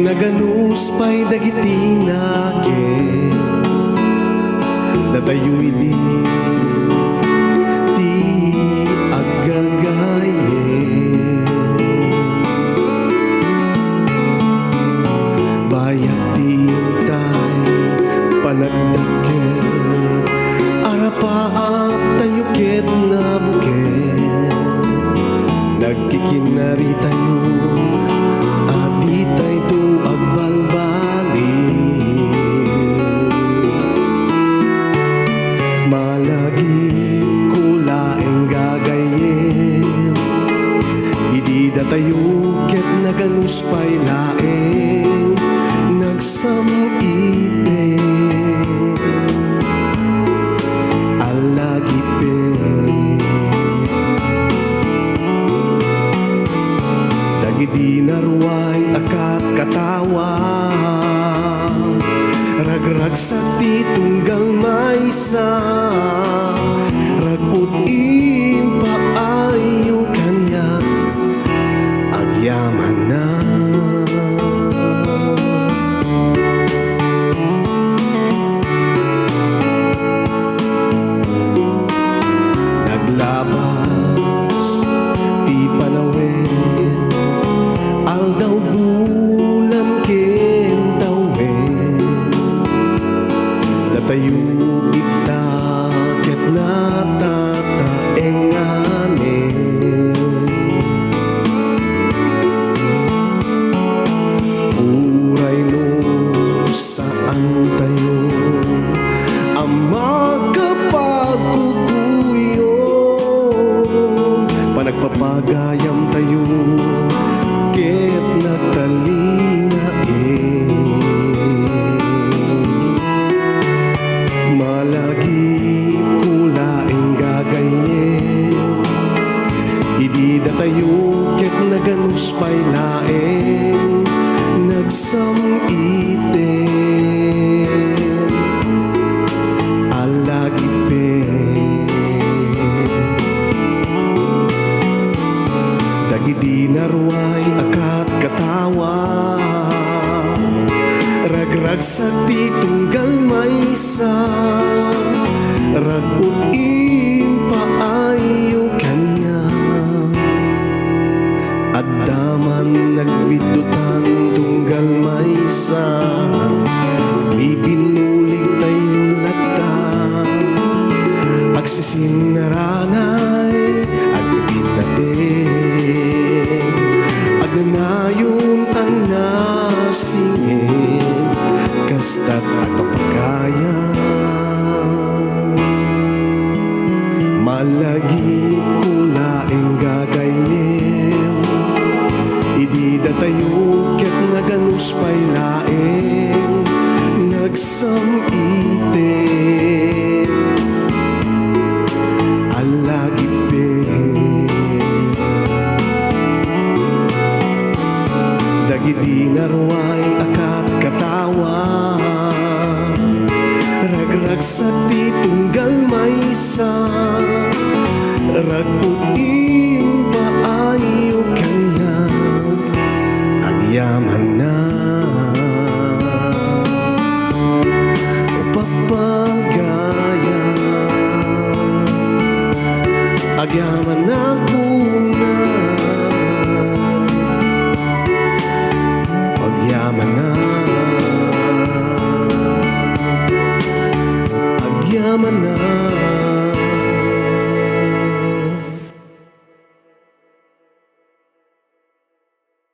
Naganus pa'y dagiti nakin datayo'y di agagayin. Bayat tintay panagdakil arapaak tayo ket na bukel. Nagkikinari tayo adi tayo to agbalbali. Malagi kulaeng gagayin idi datayo ket naganus pa'y laeng nagsamite. Alagi dagiti narway akat katawa ragrag sa titunggal maysa ragut impaayo kanya agyaman na. Naglabas ti panawin aldaw bulan ken tawen datayo kita ket natataenganen. Uray no saan tayo ang magkapagkukuyo panagpapagayam tayo ket nagtalingain. Malagi kulaeng gagayin idi datayo ket naganus pa'y laeng nagsamiten. Alagi dagiti narway akat katawa ragrag sa titunggal maysa ragut impaayo kanya addaman nagbidutan tunggal maysa bibinulig tayo lagta agsisinaranay agbinatin agnanayon ang nasingin kasta't agpapagaya. Malagi kulaeng gagayin idi datayo ket naganus pa'y laeng nagsamiten. Alagi dagiti narway akat katawa ragrag sa titunggal maysa ragut impaayo kanya agyaman na. Papagaya agyaman na kuna agyaman na agyaman na.